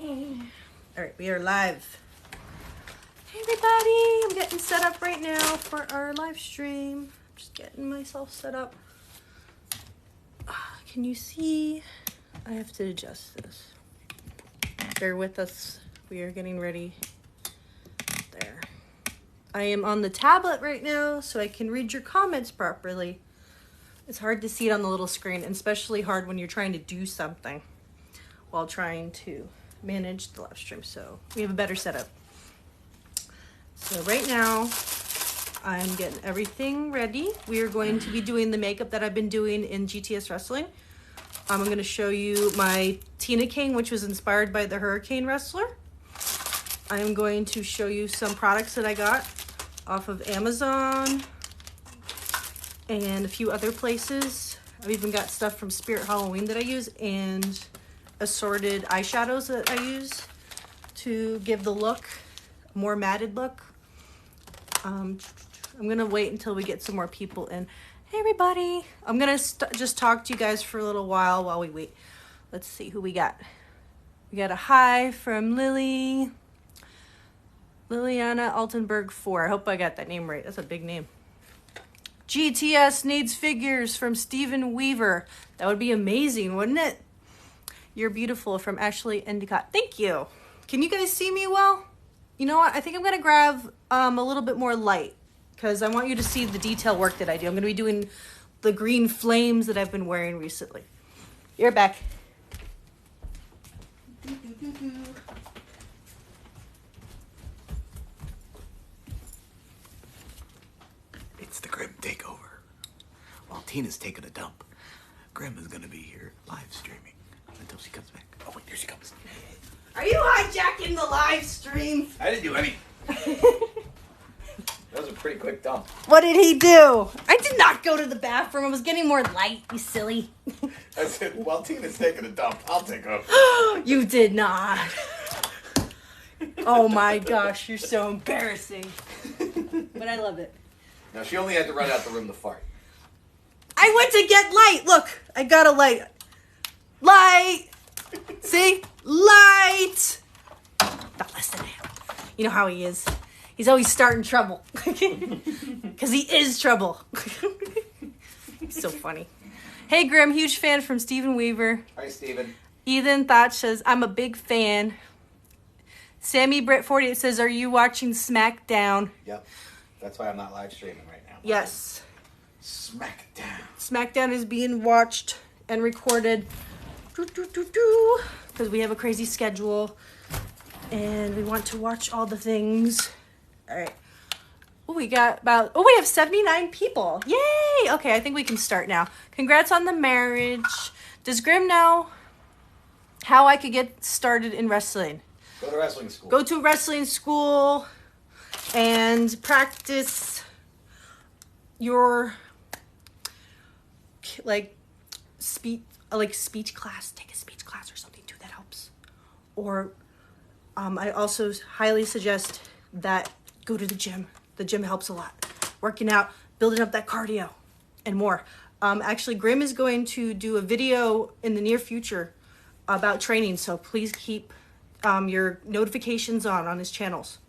All right, we are live. Hey everybody, I'm getting set up right now for our live stream. Just getting myself set up. Can you see? I have to adjust this. Bear with us. We are getting ready. There. I am on the tablet right now, so I can read your comments properly. It's hard to see it on the little screen, and especially hard when you're trying to do something while trying to manage the live stream. So we have a better setup. So right now, I'm getting everything ready. We are going to be doing the makeup that I've been doing in GTS Wrestling. I'm going to show you my Tina King, which was inspired by the Hurricane Wrestler. I am going to show you some products that I got off of Amazon and a few other places. I've even got stuff from Spirit Halloween that I use and assorted eyeshadows that I use to give the look, a more matted look. I'm gonna wait until we get some more people in. Hey everybody, I'm gonna just talk to you guys for a little while we wait. Let's see who we got. We got a hi from Liliana Altenberg 4. I hope I got that name right. That's a big name. GTS needs figures from Stephen Weaver. That would be amazing, wouldn't it? You're beautiful from Ashley Endicott. Thank you. Can you guys see me well? You know what? I think I'm going to grab a little bit more light because I want you to see the detail work that I do. I'm going to be doing the green flames that I've been wearing recently. You're back. It's the Grim Takeover. While Tina's taking a dump, Grim is going to be here live streaming until she comes back. Oh, wait, here she comes. Are you hijacking the live stream? I didn't do any. That was a pretty quick dump. What did he do? I did not go to the bathroom. I was getting more light, you silly. I said, while Tina's taking a dump, I'll take her. You did not. Oh my gosh, you're so embarrassing. But I love it. Now, she only had to run out the room to fart. I went to get light. Look, I got a light. Light. See? Light. Don't listen to him. You know how he is. He's always starting trouble. Because he is trouble. He's so funny. Hey, Grim, huge fan from Stephen Weaver. Hi, Steven. Ethan Thought says, I'm a big fan. Sammy Britt 48 says, are you watching SmackDown? Yep. That's why I'm not live streaming right now. Yes. SmackDown. SmackDown is being watched and recorded because we have a crazy schedule and we want to watch all the things. All right. Oh, we have 79 people. Yay! Okay, I think we can start now. Congrats on the marriage. Does Grim know how I could get started in wrestling? Go to wrestling school. Go to wrestling school and practice your speech class. Take a speech class or something too, that helps. Or I also highly suggest that go to the gym. The gym helps a lot. Working out, building up that cardio, and more. Actually, Grim is going to do a video in the near future about training, so please keep your notifications on his channels.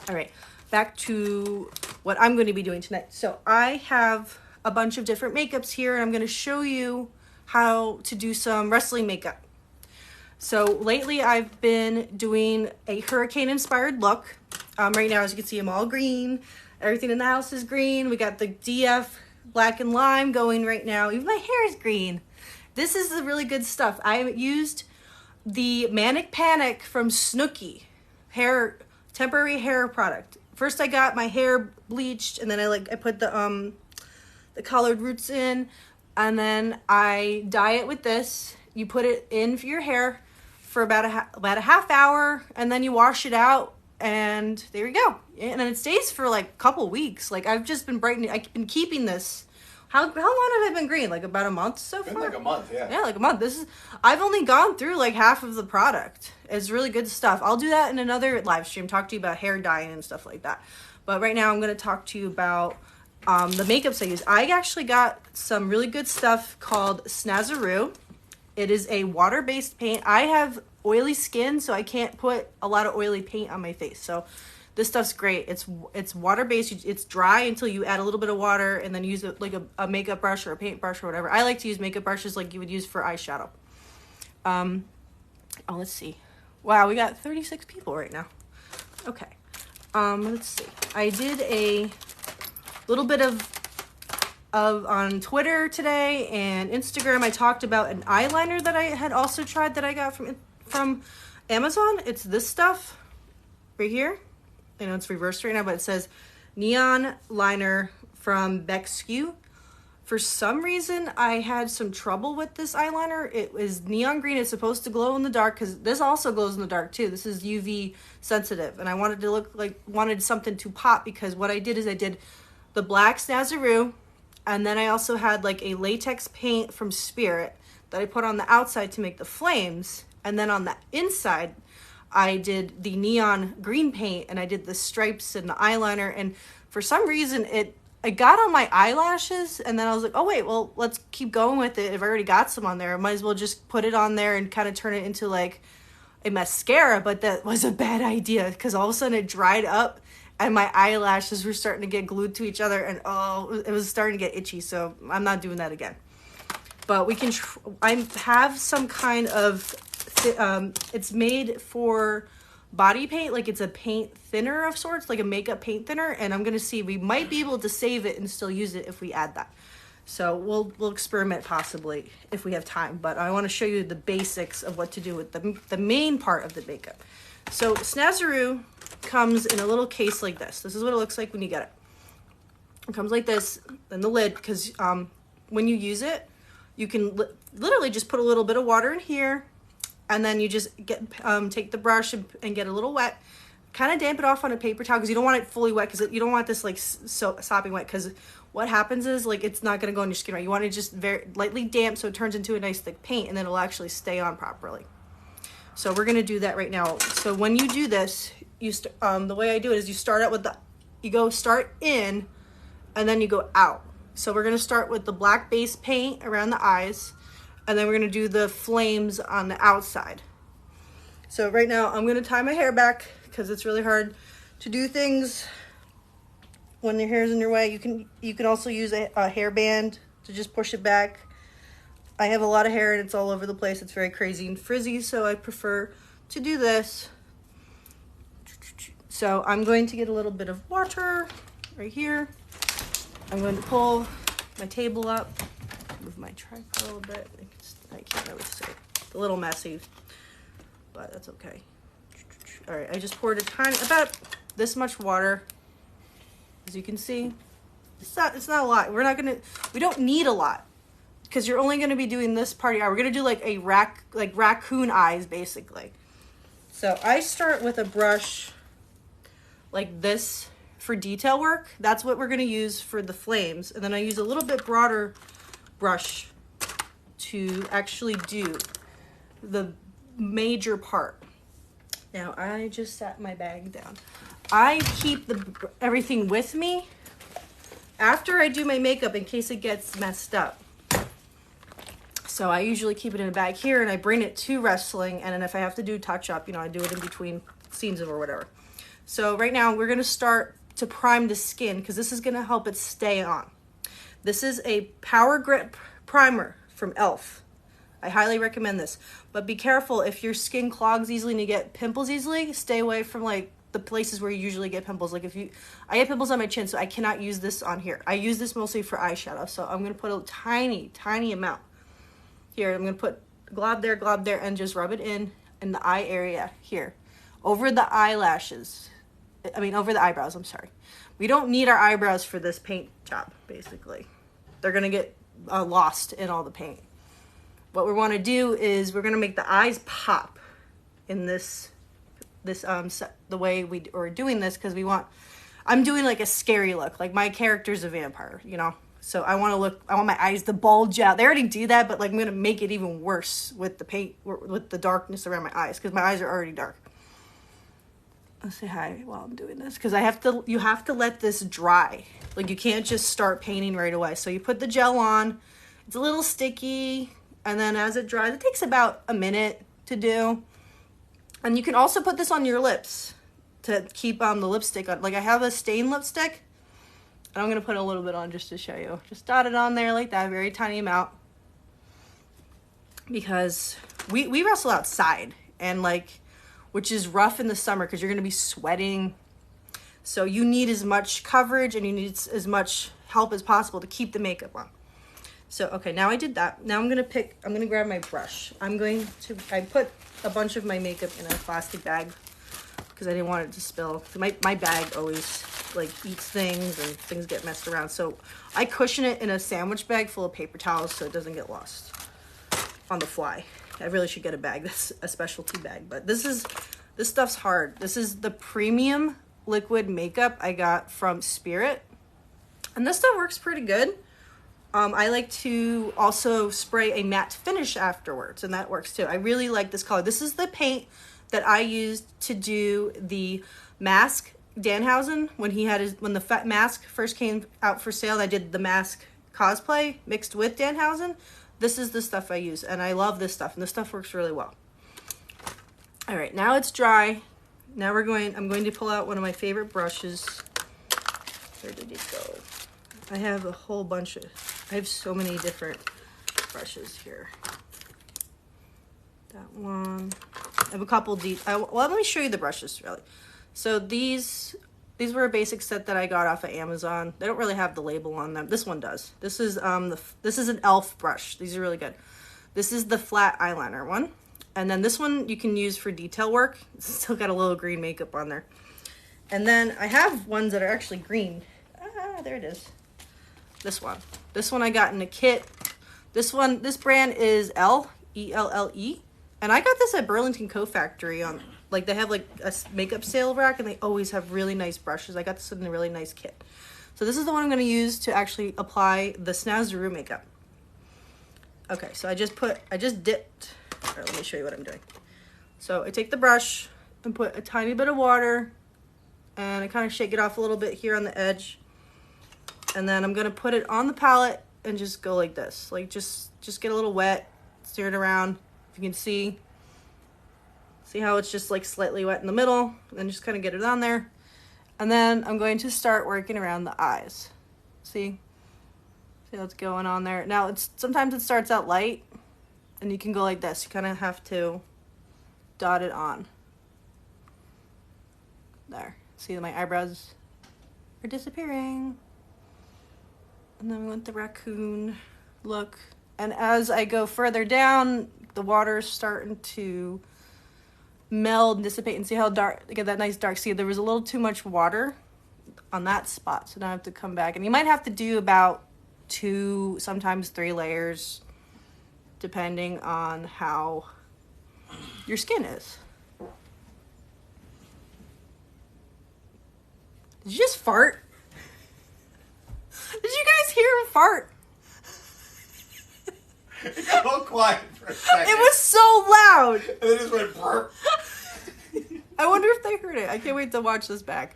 All right, back to what I'm going to be doing tonight. So I have a bunch of different makeups here, and I'm going to show you how to do some wrestling makeup. So lately I've been doing a hurricane-inspired look. Right now, as you can see, I'm all green. Everything in the house is green. We got the DF Black and Lime going right now. Even my hair is green. This is the really good stuff. I used the Manic Panic from Snooki temporary hair product. First I got my hair bleached, and then I put the colored roots in, and then I dye it with this. You put it in for your hair for about a half hour, and then you wash it out, and there you go. And then it stays for like a couple weeks. Like I've just been brightening. I've been keeping this. How long have I been green? Like about a month so far? Been like a month, yeah. Yeah, like a month. I've only gone through like half of the product. It's really good stuff. I'll do that in another live stream, talk to you about hair dyeing and stuff like that. But right now I'm going to talk to you about the makeups I use. I actually got some really good stuff called Snazzaroo. It is a water-based paint. I have oily skin, so I can't put a lot of oily paint on my face. So this stuff's great. It's water-based. It's dry until you add a little bit of water and then use it like a makeup brush or a paint brush or whatever. I like to use makeup brushes like you would use for eyeshadow. Oh, let's see. Wow, we got 36 people right now. Okay. Let's see. I did a little bit of on Twitter today and Instagram. I talked about an eyeliner that I had also tried that I got from Amazon. It's this stuff right here. I know it's reversed right now, but it says Neon Liner from Bexque. For some reason, I had some trouble with this eyeliner. It was neon green. It's supposed to glow in the dark because this also glows in the dark too. This is UV sensitive, and I wanted to wanted something to pop because what I did is I did the black Snazaroo, and then I also had like a latex paint from Spirit that I put on the outside to make the flames, and then on the inside, I did the neon green paint, and I did the stripes and the eyeliner, and for some reason it got on my eyelashes, and then I was like, oh wait, well, let's keep going with it. If I already got some on there, I might as well just put it on there and kind of turn it into like a mascara, but that was a bad idea because all of a sudden it dried up and my eyelashes were starting to get glued to each other, and oh, it was starting to get itchy, so I'm not doing that again. But we can, I have some kind of, it's made for body paint, like it's a paint thinner of sorts, like a makeup paint thinner, and I'm gonna see, we might be able to save it and still use it if we add that. So we'll experiment possibly if we have time, but I want to show you the basics of what to do with the main part of the makeup. So Snazaroo comes in a little case like this. This is what it looks like when you get it. It comes like this, then the lid, because when you use it, you can literally just put a little bit of water in here, and then you just take the brush and get a little wet, kind of damp it off on a paper towel because you don't want it fully wet, because you don't want this like sopping wet, because what happens is like it's not going to go on your skin right. You want it just very lightly damp so it turns into a nice thick paint, and then it'll actually stay on properly. So we're going to do that right now. So when you do this, the way I do it is you start out with start in and then you go out. So we're going to start with the black base paint around the eyes, and then we're going to do the flames on the outside. So right now I'm going to tie my hair back because it's really hard to do things when your hair is in your way. You can also use a hairband to just push it back. I have a lot of hair and it's all over the place. It's very crazy and frizzy, so I prefer to do this. So I'm going to get a little bit of water right here. I'm going to pull my table up, move my tripod a little bit. I can't really see it. It's a little messy, but that's okay. All right, I just poured about this much water. As you can see, it's not a lot. We don't need a lot because you're only gonna be doing this part. We're gonna do like raccoon eyes basically. So I start with a brush like this for detail work. That's what we're gonna use for the flames. And then I use a little bit broader brush to actually do the major part. Now I just sat my bag down. I keep everything with me after I do my makeup in case it gets messed up. So I usually keep it in a bag here, and I bring it to wrestling, and then if I have to do touch up, I do it in between scenes or whatever. So right now we're gonna start to prime the skin because this is gonna help it stay on. This is a Power Grip Primer from e.l.f. I highly recommend this, but be careful if your skin clogs easily and you get pimples easily. Stay away from like the places where you usually get pimples. Like I get pimples on my chin, so I cannot use this on here. I use this mostly for eyeshadow, so I'm gonna put a tiny amount here. I'm gonna put glob there, and just rub it in the eye area here, over the eyelashes. Over the eyebrows. I'm sorry. We don't need our eyebrows for this paint job. Basically, they're gonna get lost in all the paint. What we want to do is we're gonna make the eyes pop in the way we are doing this, because I'm doing like a scary look, like my character's a vampire, so I want my eyes to bulge out. They already do that, but like I'm gonna make it even worse with the paint, with the darkness around my eyes, because my eyes are already dark. Let's say hi while I'm doing this, because you have to let this dry. Like you can't just start painting right away. So you put the gel on, it's a little sticky. And then as it dries, it takes about a minute to do. And you can also put this on your lips to keep the lipstick on. Like I have a stain lipstick. And I'm going to put a little bit on just to show you. Just dot it on there like that, very tiny amount. Because we wrestle outside, and like, which is rough in the summer because you're going to be sweating. So you need as much coverage and you need as much help as possible to keep the makeup on. So, okay, now I did that. Now I'm going to grab my brush. I put a bunch of my makeup in a plastic bag because I didn't want it to spill. My bag always like eats things and things get messed around. So I cushion it in a sandwich bag full of paper towels so it doesn't get lost on the fly. I really should get a bag that's a specialty bag, but this stuff's hard. This is the premium liquid makeup I got from Spirit, and this stuff works pretty good. I like to also spray a matte finish afterwards, and that works too. I really like this color. This is the paint that I used to do the mask Danhausen when the mask first came out for sale. I did the mask cosplay mixed with Danhausen. This is the stuff I use, and I love this stuff, and this stuff works really well. All right, now it's dry. Now I'm going to pull out one of my favorite brushes. Where did it go? I have I have so many different brushes here. That one. I have a couple well, let me show you the brushes really. So these were a basic set that I got off of Amazon. They don't really have the label on them. This one does. This is this is an e.l.f. brush. These are really good. This is the flat eyeliner one. And then this one you can use for detail work. It's still got a little green makeup on there. And then I have ones that are actually green. Ah, there it is. This one I got in a kit. This brand is E-L-L-E. And I got this at Burlington Coat Factory on, like, they have like a makeup sale rack, and they always have really nice brushes. I got this in a really nice kit. So this is the one I'm going to use to actually apply the Snazaroo makeup. Okay, so I just dipped. All right, let me show you what I'm doing. So I take the brush and put a tiny bit of water, and I kind of shake it off a little bit here on the edge. And then I'm going to put it on the palette and just go like this. Like just get a little wet, stir it around. If you can see how it's just like slightly wet in the middle, and then just kind of get it on there. And then I'm going to start working around the eyes. See what's going on there. Now sometimes it starts out light, and you can go like this. You kind of have to dot it on. There. See, my eyebrows are disappearing. And then we want the raccoon look. And as I go further down, the water is starting to meld and dissipate, and see how dark, get that nice dark. See, there was a little too much water on that spot, so now I have to come back. And you might have to do about 2, sometimes 3 layers, depending on how your skin is. Did you just fart? Did you guys hear him fart? It got all quiet for a second. It was so loud. And then it just went burp. I wonder if they heard it. I can't wait to watch this back.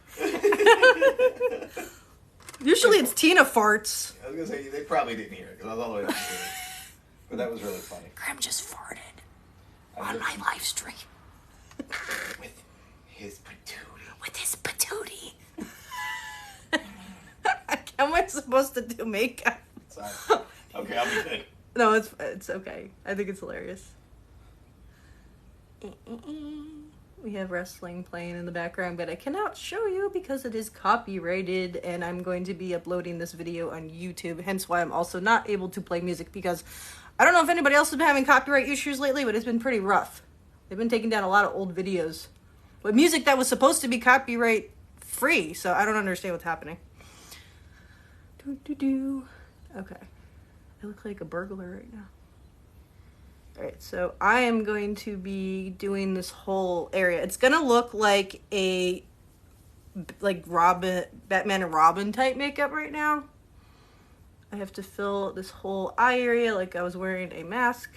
Usually it's Tina farts. I was going to say, they probably didn't hear it, because I was all the way upstairs. But that was really funny. Graham just farted on my live stream. With his patootie. With his patootie. How am I supposed to do makeup? Sorry. Okay, I'll be good. No, it's okay. I think it's hilarious. We have wrestling playing in the background, but I cannot show you because it is copyrighted, and I'm going to be uploading this video on YouTube, hence why I'm also not able to play music, because I don't know if anybody else has been having copyright issues lately, but it's been pretty rough. They've been taking down a lot of old videos with music that was supposed to be copyright free, so I don't understand what's happening. Okay. I look like a burglar right now. Alright, so I am going to be doing this whole area. It's gonna look like a Batman and Robin type makeup right now. I have to fill this whole eye area like I was wearing a mask.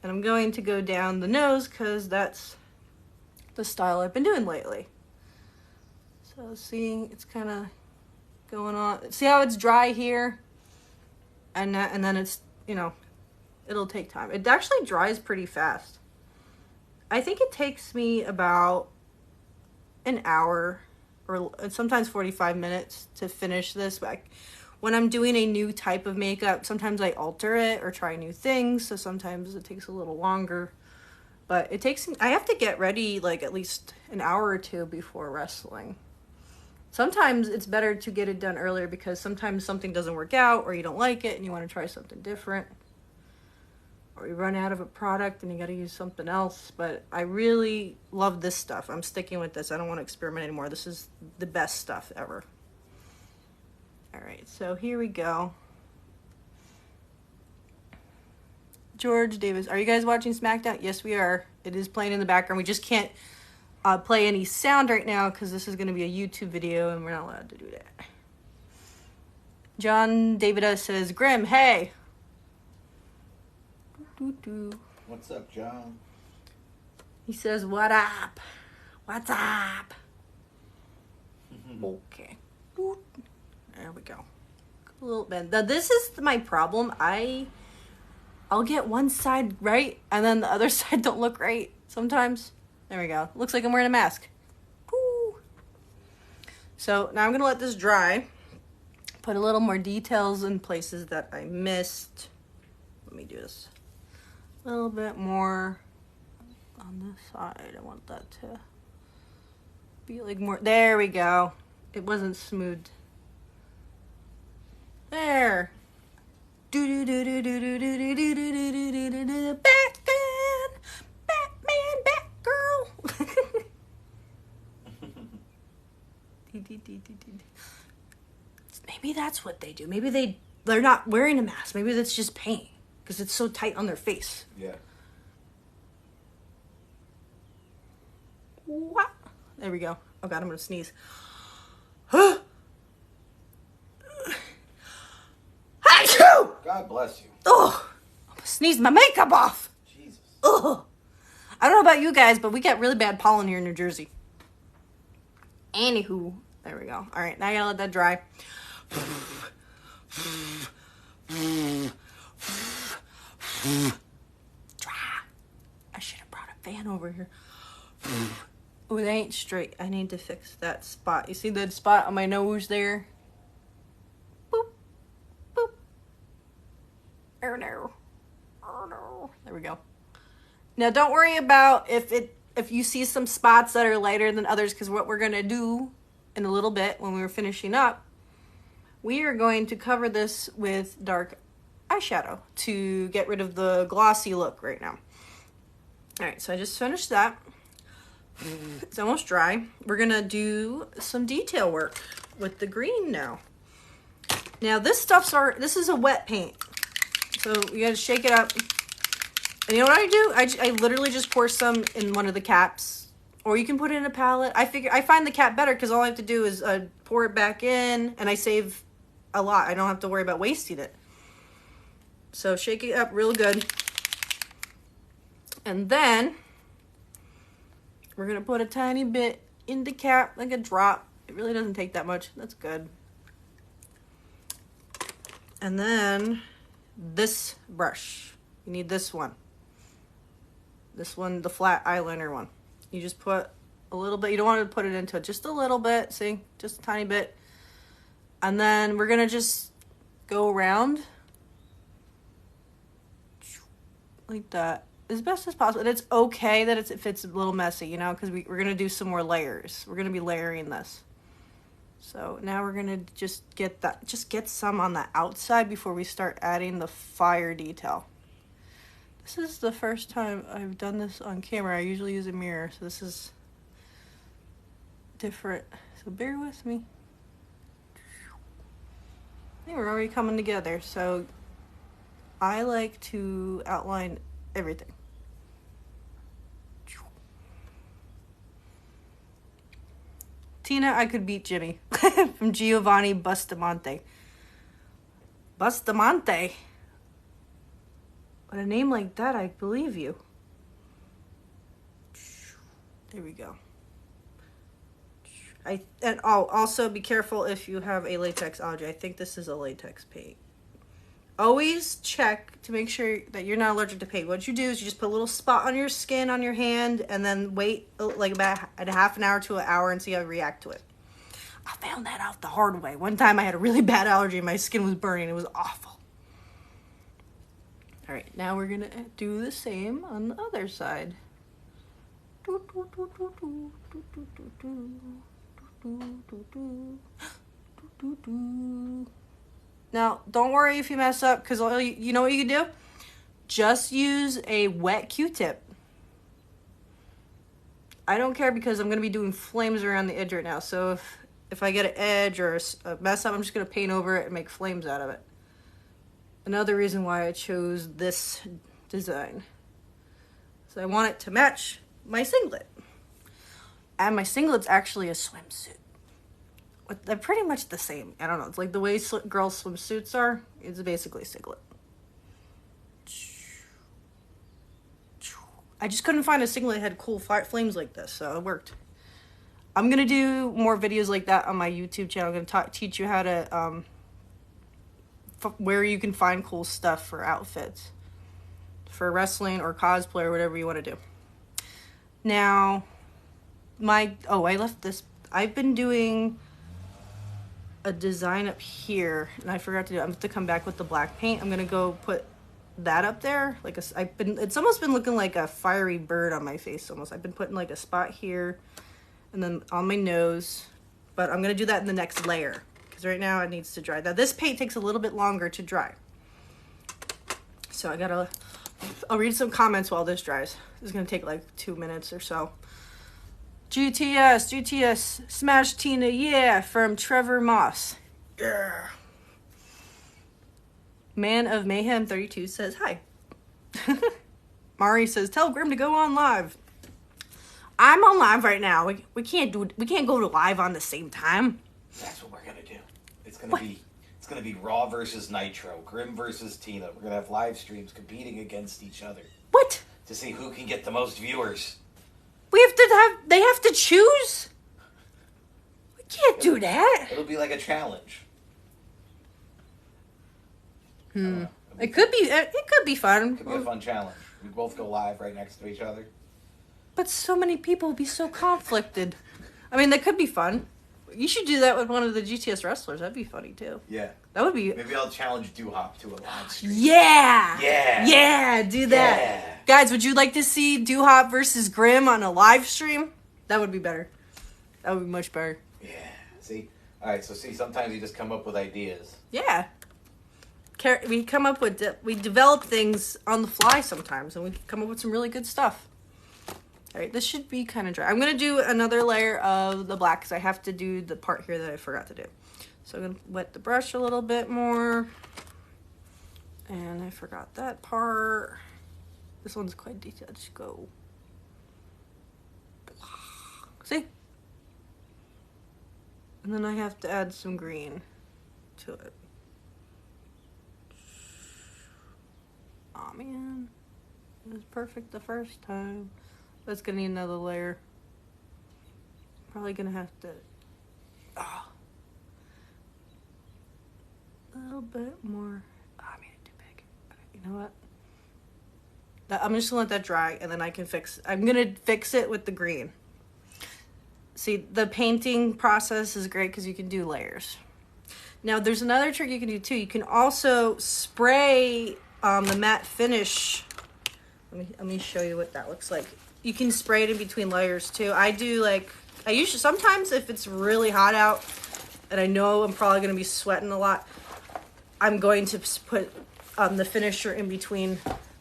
And I'm going to go down the nose because that's the style I've been doing lately. So see, it's kind of going on. See how it's dry here? And then it's, it'll take time. It actually dries pretty fast. I think it takes me about an hour or sometimes 45 minutes to finish this. But when I'm doing a new type of makeup, sometimes I alter it or try new things. So sometimes it takes a little longer. But it takes, I have to get ready like at least an hour or two before wrestling. Sometimes it's better to get it done earlier because sometimes something doesn't work out or you don't like it and you want to try something different. Or you run out of a product and you got to use something else. But I really love this stuff. I'm sticking with this. I don't want to experiment anymore. This is the best stuff ever. All right, so here we go. George Davis, are you guys watching SmackDown? Yes, we are. It is playing in the background. We just can't play any sound right now because this is going to be a YouTube video and we're not allowed to do that. John David says, Grim, hey. What's up, John? He says, what up? What's up? Okay. There we go. A little bit. Now, this is my problem. I'll get one side right and then the other side don't look right sometimes. There we go. Looks like I'm wearing a mask. Woo. So now I'm going to let this dry. Put a little more details in places that I missed. Let me do this. A little bit more on this side. I want that to be like more. There we go. It wasn't smooth. There. Batman, Batgirl. Maybe that's what they do. Maybe they're not wearing a mask. Maybe that's just paint because it's so tight on their face. Yeah. What? There we go. Oh God, I'm gonna sneeze. God bless you. Oh, I'm gonna sneeze my makeup off. Jesus. Oh, I don't know about you guys, but we get really bad pollen here in New Jersey. Anywho, there we go. All right, now I gotta let that dry. I should have brought a fan over here. Oh, they ain't straight. I need to fix that spot. You see that spot on my nose there? Boop, boop. Oh no. Oh no. There we go. Now don't worry about if you see some spots that are lighter than others, because what we're gonna do in a little bit when we're finishing up, we are going to cover this with dark eyeshadow to get rid of the glossy look right now. All right, so I just finished that. It's almost dry. We're gonna do some detail work with the green now. Now this is a wet paint, so you gotta shake it up. And you know what I do? I literally just pour some in one of the caps, or you can put it in a palette. I find the cap better because all I have to do is pour it back in, and I save a lot. I don't have to worry about wasting it. So shake it up real good, and then we're gonna put a tiny bit in the cap, like a drop. It really doesn't take that much. That's good. And then this brush. You need this one. This one, the flat eyeliner one. You just put a little bit. You don't want to put it into it. Just a little bit. See? Just a tiny bit. And then we're going to just go around. Like that. As best as possible. And it's okay that if it's a little messy, you know, because we're going to do some more layers. We're going to be layering this. So now we're going to just get some on the outside before we start adding the fire detail. This is the first time I've done this on camera. I usually use a mirror, so this is different. So bear with me. I think we're already coming together, so I like to outline everything. Tina, I could beat Jimmy from Giovanni Bustamante. Bustamante? With a name like that, I believe you. There we go. Also be careful if you have a latex allergy. I think this is a latex paint. always check to make sure that you're not allergic to paint. What you do is you just put a little spot on your skin, on your hand, and then wait like about a half an hour to an hour and see how you react to it. I found that out the hard way. One time I had a really bad allergy and my skin was burning. It was awful. All right, now we're gonna do the same on the other side. Now, don't worry if you mess up, because you know what you can do? Just use a wet Q-tip. I don't care because I'm going to be doing flames around the edge right now. So if I get an edge or a mess up, I'm just going to paint over it and make flames out of it. Another reason why I chose this design. So I want it to match my singlet. And my singlet's actually a swimsuit. They're pretty much the same. I don't know. It's like the way girls' swimsuits are. It's basically a singlet. I just couldn't find a singlet that had cool flames like this, so it worked. I'm going to do more videos like that on my YouTube channel. I'm going to teach you how to, where you can find cool stuff for outfits. For wrestling or cosplay or whatever you want to do. Now, I left this. I've been doing a design up here, and I forgot to do it. I'm going to come back with the black paint. I'm going to go put that up there. It's almost been looking like a fiery bird on my face almost. I've been putting like a spot here and then on my nose. But I'm going to do that in the next layer because right now it needs to dry. Now this paint takes a little bit longer to dry. So I'll read some comments while this dries. This is going to take like 2 minutes or so. GTS, Smash Tina, yeah, from Trevor Moss. Yeah. Man of Mayhem 32 says, hi. Mari says, tell Grim to go on live. I'm on live right now. We can't go to live on the same time. That's what we're gonna do. It's gonna be Raw versus Nitro, Grim versus Tina. We're gonna have live streams competing against each other. What? To see who can get the most viewers. They have to choose? We can't do that. It'll be like a challenge. It could be fun. It could be a fun challenge. We both go live right next to each other. But so many people would be so conflicted. I mean, that could be fun. You should do that with one of the GTS wrestlers. That'd be funny too. Yeah. That would be. Maybe I'll challenge Doo-Hop to a live stream. Yeah. Yeah. Yeah. Do that. Yeah. Guys, would you like to see Doo-Hop versus Grim on a live stream? That would be better. That would be much better. Yeah. See? All right. So sometimes you just come up with ideas. Yeah. We develop things on the fly sometimes, and we come up with some really good stuff. All right, this should be kind of dry. I'm going to do another layer of the black because I have to do the part here that I forgot to do. So I'm going to wet the brush a little bit more. And I forgot that part. This one's quite detailed. Just go. See? And then I have to add some green to it. Aw, man. It was perfect the first time. That's gonna need another layer. Probably gonna have to... a little bit more. Oh, I made it too big. Okay, you know what? I'm just gonna let that dry, and then I'm gonna fix it with the green. See, the painting process is great because you can do layers. Now, there's another trick you can do too. You can also spray the matte finish. Let me show you what that looks like. You can spray it in between layers too. Sometimes if it's really hot out and I know I'm probably gonna be sweating a lot, I'm going to put the finisher in between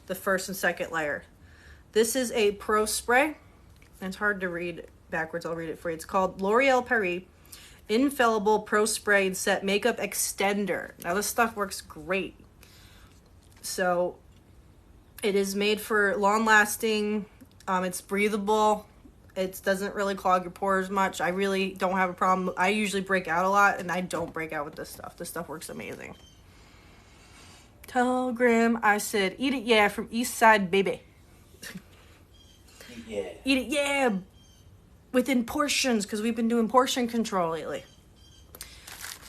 the first and second layer. This is a Pro Spray, and it's hard to read backwards. I'll read it for you. It's called L'Oreal Paris Infallible Pro Spray and Set Makeup Extender. Now this stuff works great. So it is made for long lasting. It's breathable. It doesn't really clog your pores much. I really don't have a problem. I usually break out a lot, and I don't break out with this stuff. This stuff works amazing. Tell Grim I said, eat it, yeah, from East Side, baby. Yeah. Eat it, yeah, within portions, because we've been doing portion control lately.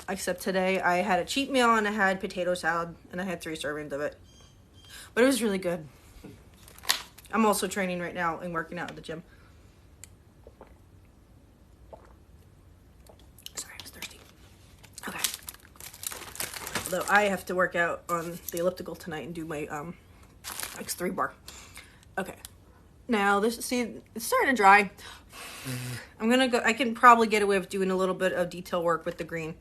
Except today I had a cheat meal and I had potato salad and I had 3 servings of it. But it was really good. I'm also training right now and working out at the gym. Sorry, I was thirsty. Okay. Although I have to work out on the elliptical tonight and do my X3 bar. Okay. Now this, see, it's starting to dry. I'm gonna go, I can probably get away with doing a little bit of detail work with the green.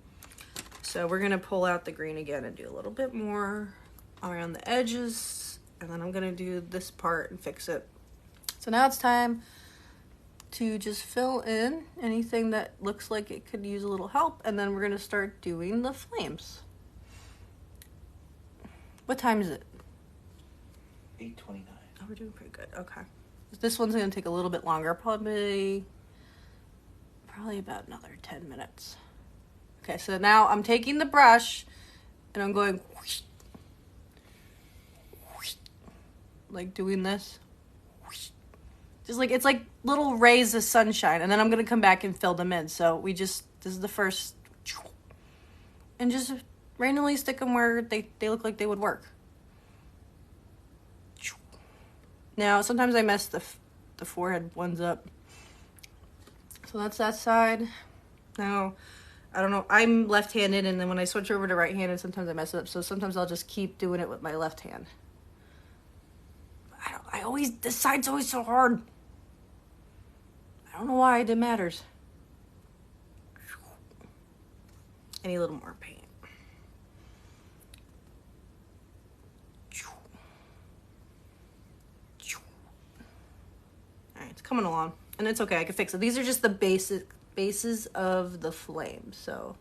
So we're gonna pull out the green again and do a little bit more around the edges. And then I'm gonna do this part and fix it. So now it's time to just fill in anything that looks like it could use a little help. And then we're gonna start doing the flames. What time is it? 8:29. Oh, we're doing pretty good. Okay. This one's gonna take a little bit longer, probably about another 10 minutes. Okay, so now I'm taking the brush and I'm going whoosh, whoosh, like doing this. Whoosh. Just like, it's like little rays of sunshine, and then I'm gonna come back and fill them in. So this is the first, and just randomly stick them where they look like they would work. Now, sometimes I mess the forehead ones up. So that's that side. Now, I don't know, I'm left-handed, and then when I switch over to right-handed, sometimes I mess it up. So sometimes I'll just keep doing it with my left hand. This side's always so hard. I don't know why, it matters. I need a little more paint. Alright, it's coming along. And it's okay, I can fix it. These are just the bases of the flame. So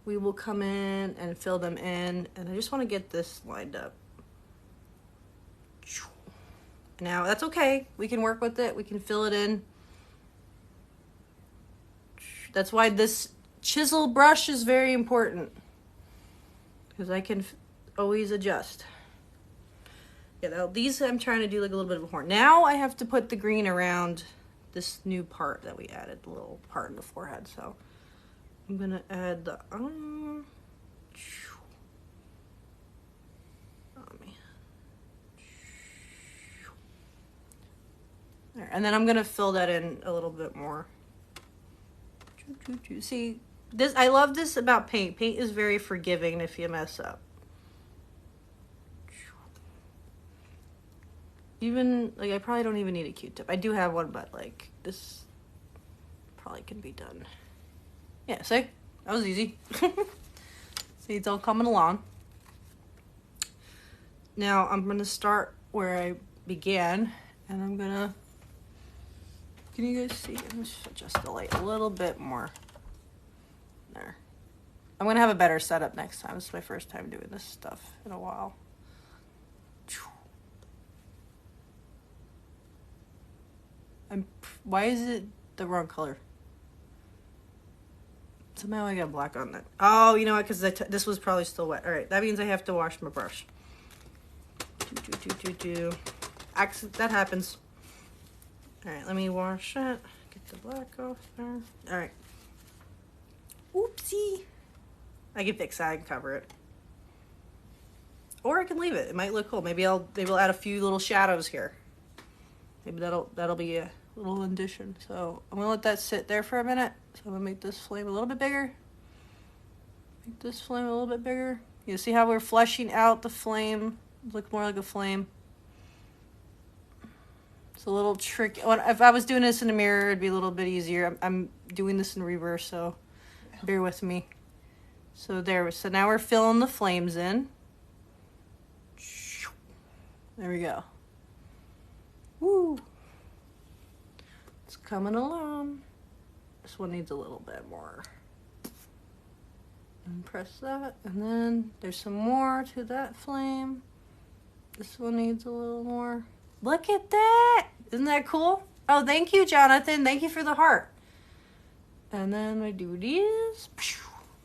we will come in and fill them in. And I just want to get this lined up. Now, that's okay. We can work with it. We can fill it in. That's why this chisel brush is very important. Because I can always adjust. Yeah, these I'm trying to do like a little bit of a horn. Now I have to put the green around this new part that we added, the little part in the forehead. So I'm gonna add the there, and then I'm gonna fill that in a little bit more. See, this, I love this about paint. Paint is very forgiving if you mess up. Even, like, I probably don't even need a Q-tip. I do have one, but, like, this probably can be done. Yeah, see? That was easy. See, it's all coming along. Now, I'm going to start where I began, and I'm going to, can you guys see? I'm just adjust the light a little bit more. There. I'm going to have a better setup next time. This is my first time doing this stuff in a while. Why is it the wrong color? Somehow I got black on that. Oh, you know what? Because this was probably still wet. All right, that means I have to wash my brush. That happens. All right, let me wash that. Get the black off there. All right. Oopsie. I can fix that. I can cover it. Or I can leave it. It might look cool. Maybe we'll add a few little shadows here. Maybe that'll be a little addition. So I'm gonna let that sit there for a minute. So I'm gonna make this flame a little bit bigger. Make this flame a little bit bigger. You see how we're fleshing out the flame? Look more like a flame. It's a little tricky. If I was doing this in the mirror, it'd be a little bit easier. I'm doing this in reverse, so bear with me. So there. So now we're filling the flames in. There we go. Woo! It's coming along. This one needs a little bit more. And press that, and then there's some more to that flame. This one needs a little more. Look at that! Isn't that cool? Oh, thank you, Jonathan. Thank you for the heart. And then I do this.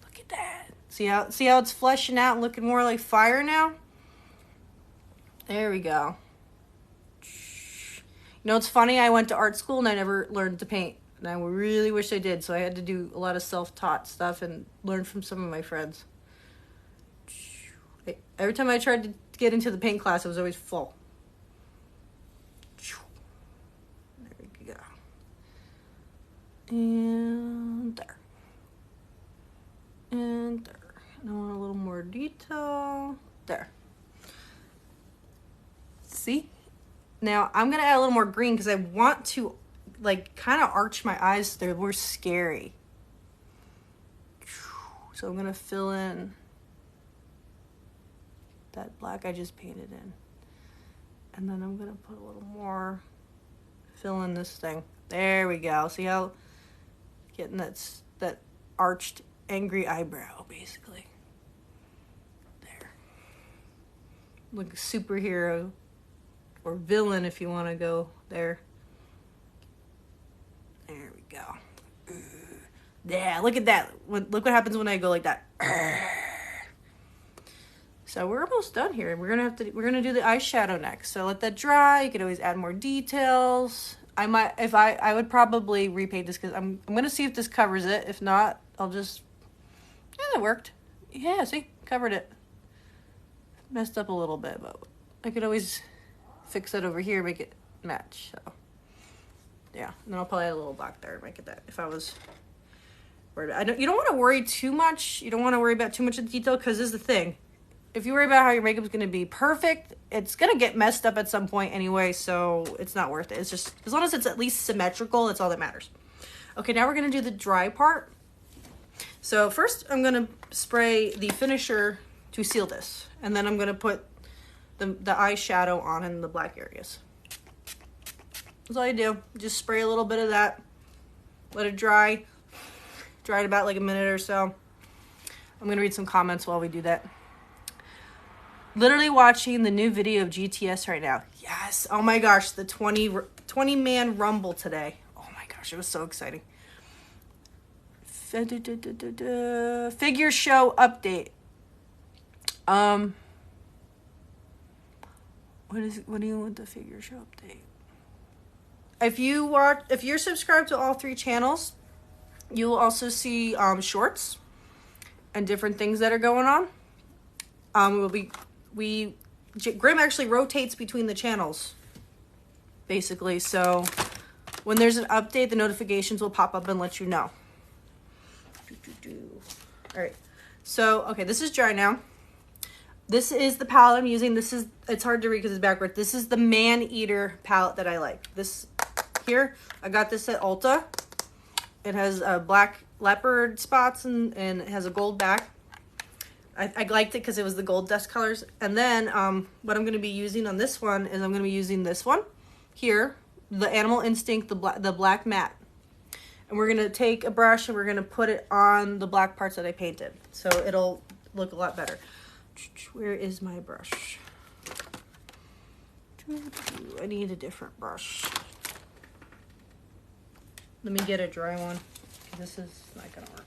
Look at that. See how it's fleshing out and looking more like fire now? There we go. You know, it's funny, I went to art school and I never learned to paint And I really wish I did, so I had to do a lot of self-taught stuff and learn from some of my friends. Every time I tried to get into the paint class, it was always full. There we go. And there. And there. And I want a little more detail. There. See? Now, I'm going to add a little more green because I want to, like, kind of arch my eyes so they're more scary. So I'm going to fill in that black I just painted in. And then I'm going to put a little more, fill in this thing. There we go. See how, getting that arched, angry eyebrow, basically. There. Like a superhero. Or villain if you want to go there. There we go. Yeah, look at that. Look what happens when I go like that. So we're almost done here. We're gonna do the eyeshadow next. So let that dry. You could always add more details. I would probably repaint this because I'm gonna see if this covers it. If not, I'll just, yeah, that worked. Yeah, see, covered it. Messed up a little bit, but I could always fix it over here, make it match. So yeah, and then I'll probably add a little black there to make it that if I was worried. You don't want to worry too much. You don't want to worry about too much of the detail because this is the thing. If you worry about how your makeup's going to be perfect, it's going to get messed up at some point anyway, so it's not worth it. It's just, as long as it's at least symmetrical, that's all that matters. Okay, now we're going to do the dry part. So first I'm going to spray the finisher to seal this, and then I'm going to put the eyeshadow on in the black areas. That's all you do. Just spray a little bit of that. Let it dry. Dry it about like a minute or so. I'm going to read some comments while we do that. Literally watching the new video of GTS right now. Yes. Oh my gosh. The 20-man rumble today. Oh my gosh. It was so exciting. Figure show update. What do you want the figure show update? If you're subscribed to all 3 channels, you will also see shorts and different things that are going on. Grim actually rotates between the channels, basically. So when there's an update, the notifications will pop up and let you know. All right. So okay, this is dry now. This is the palette I'm using. It's hard to read because it's backwards. This is the Man Eater palette that I like. This here, I got this at Ulta. It has black leopard spots and it has a gold back. I liked it because it was the gold dust colors. And then what I'm going to be using on this one is I'm going to be using this one here, the Animal Instinct, the black matte. And we're going to take a brush and we're going to put it on the black parts that I painted. So it'll look a lot better. Where is my brush? I need a different brush. Let me get a dry one. This is not gonna work.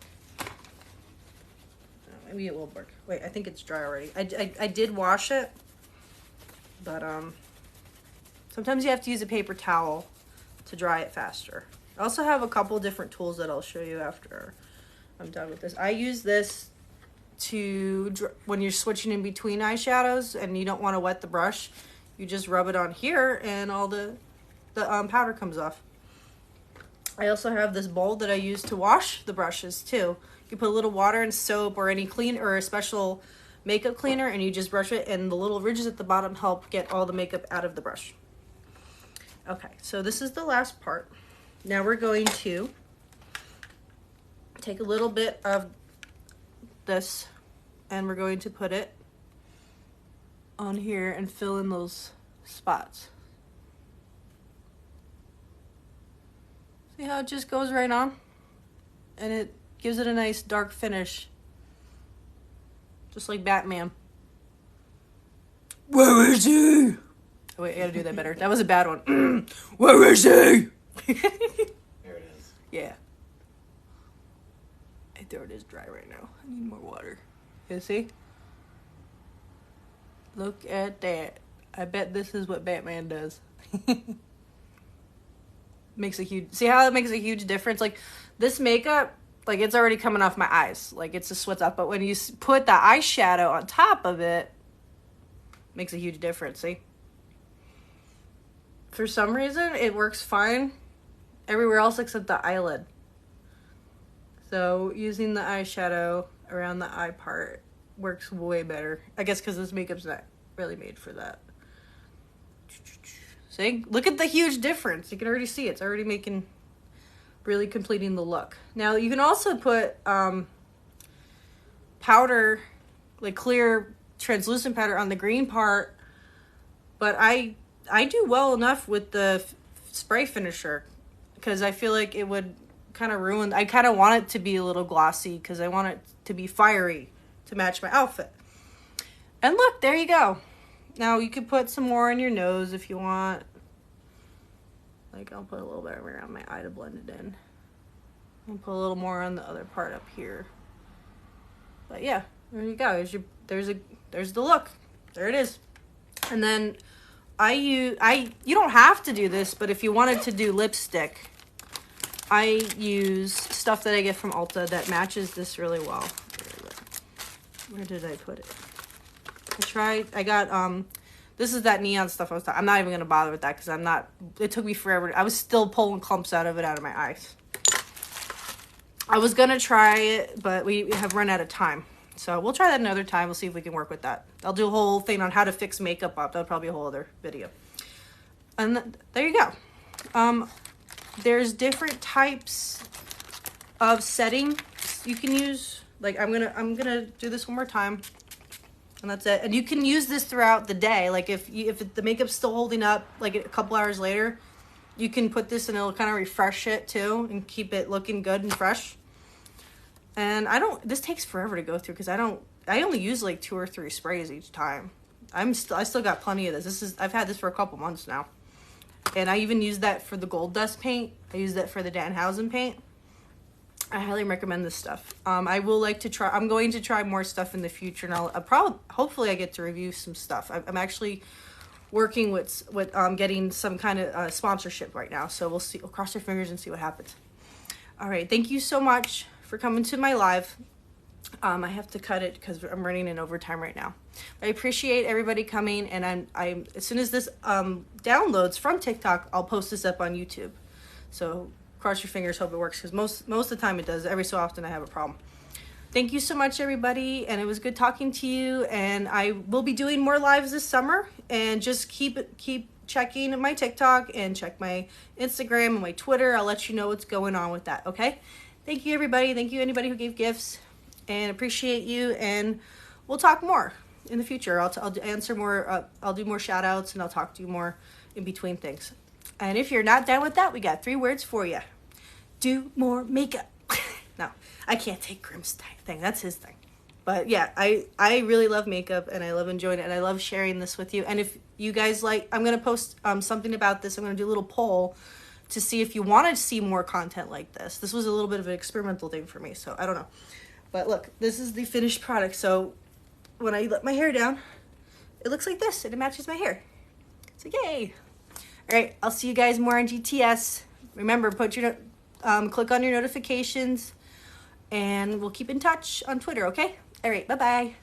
Maybe it will work. Wait, I think it's dry already. I did wash it, but sometimes you have to use a paper towel to dry it faster. I also have a couple different tools that I'll show you after I'm done with this. I use this when you're switching in between eyeshadows and you don't want to wet the brush, you just rub it on here and all the powder comes off. I also have this bowl that I use to wash the brushes too. You put a little water and soap or any clean or a special makeup cleaner and you just brush it, and the little ridges at the bottom help get all the makeup out of the brush. Okay, so this is the last part. Now we're going to take a little bit of this and we're going to put it on here and fill in those spots. See how it just goes right on? And it gives it a nice dark finish. Just like Batman. Where is he? Oh, wait, I gotta do that better. That was a bad one. Where is he? There it is. Yeah. There it is dry right now. I need more water. You see? Look at that. I bet this is what Batman does. makes a huge, see how it makes a huge difference? Like this makeup, like it's already coming off my eyes. Like it's a sweat off. But when you put the eyeshadow on top of it, makes a huge difference. See? For some reason, it works fine everywhere else except the eyelid. So using the eyeshadow around the eye part works way better. I guess because this makeup's not really made for that. See? Look at the huge difference. You can already see it's already really completing the look. Now you can also put powder, like clear translucent powder on the green part, but I do well enough with the spray finisher because I feel like it would kind of ruin. I kind of want it to be a little glossy because I want it to be fiery to match my outfit. And look, there you go. Now you could put some more on your nose if you want. Like I'll put a little bit around my eye to blend it in. I'll put a little more on the other part up here. But yeah, there you go. There's the look. There it is. And then you don't have to do this, but if you wanted to do lipstick, I use stuff that I get from Ulta that matches this really well. Where did I put it? I got, this is that neon stuff I was talking. I'm not even going to bother with that because it took me forever. I was still pulling clumps out of my eyes. I was going to try it, but we have run out of time. So we'll try that another time. We'll see if we can work with that. I'll do a whole thing on how to fix makeup up. That'll probably be a whole other video. And there you go. There's different types of settings you can use. Like I'm gonna do this one more time, and that's it. And you can use this throughout the day. Like if the makeup's still holding up, like a couple hours later, you can put this and it'll kind of refresh it too and keep it looking good and fresh. And this takes forever to go through because I only use like 2 or 3 sprays each time. I still got plenty of this. I've had this for a couple months now. And I even use that for the gold dust paint. I use that for the Danhausen paint. I highly recommend this stuff. I'm going to try more stuff in the future, and hopefully I get to review some stuff. I'm actually working with getting some kind of sponsorship right now. So we'll see. We'll cross our fingers and see what happens. All right. Thank you so much for coming to my live. I have to cut it because I'm running in overtime right now. I appreciate everybody coming, and I'm as soon as this downloads from TikTok, I'll post this up on YouTube. So cross your fingers, hope it works, because most of the time it does. Every so often I have a problem. Thank you so much, everybody, and it was good talking to you. And I will be doing more lives this summer, and just keep checking my TikTok and check my Instagram and my Twitter. I'll let you know what's going on with that. Okay. Thank you, everybody. Thank you, anybody who gave gifts, and appreciate you. And we'll talk more in the future. I'll answer more. I'll do more shout outs, and I'll talk to you more in between things. And if you're not down with that, we got 3 words for you. Do more makeup. No, I can't take Grimm's thing. That's his thing. But yeah, I really love makeup, and I love enjoying it, and I love sharing this with you. And if you guys like, I'm going to post something about this. I'm going to do a little poll to see if you want to see more content like this. This was a little bit of an experimental thing for me, so I don't know. But look, this is the finished product. So when I let my hair down, it looks like this, and it matches my hair. So yay. All right, I'll see you guys more on GTS. Remember, click on your notifications, and we'll keep in touch on Twitter, okay? All right, bye-bye.